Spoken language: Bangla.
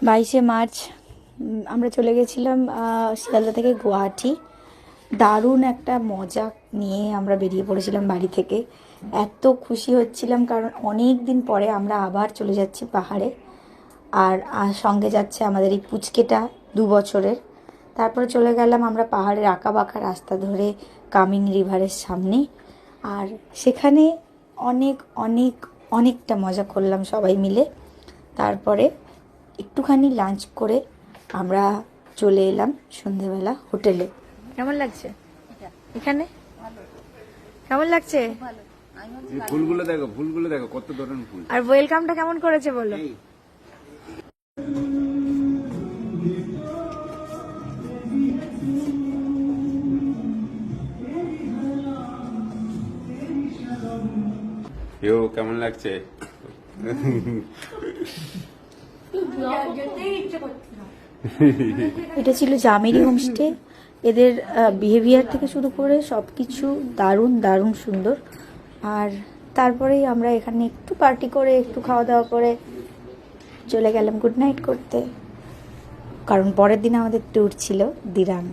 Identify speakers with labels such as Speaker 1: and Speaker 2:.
Speaker 1: 22শে মার্চ আমরা চলে গেছিলাম শিয়ালদা থেকে গুয়াহাটি। দারুণ একটা মজা নিয়ে আমরা বেরিয়ে পড়েছিলাম বাড়ি থেকে। এত খুশি হচ্ছিলাম কারণ অনেক দিন পরে আমরা আবার চলে যাচ্ছি পাহাড়ে। আর সঙ্গে যাচ্ছে আমাদের এই পুচকেটা 2 বছরের। তারপরে চলে গেলাম আমরা পাহাড়ের আঁকা বাঁকা রাস্তা ধরে কামিনী রিভারের সামনে। আর সেখানে অনেক অনেক অনেকটা মজা করলাম সবাই মিলে। তারপরে একটুখানি লাঞ্চ করে আমরা চলে এলাম সন্ধেবেলা হোটেলে। কেমন লাগছে এখানে? কেমন লাগছে?
Speaker 2: ফুলগুলো দেখো কত ধরনের ফুল।
Speaker 1: আর ওয়েলকামটা কেমন করেছে বলো?
Speaker 2: কেমন লাগছে?
Speaker 1: এটা ছিল জামেরি হোমস্টে। এদের বিহেভিয়ার থেকে শুরু করে সব কিছু দারুণ দারুণ সুন্দর। আর তারপরেই আমরা এখানে একটু পার্টি করে একটু খাওয়া দাওয়া করে চলে গেলাম গুড নাইট করতে, কারণ পরের দিন আমাদের ট্যুর ছিল দিরাং।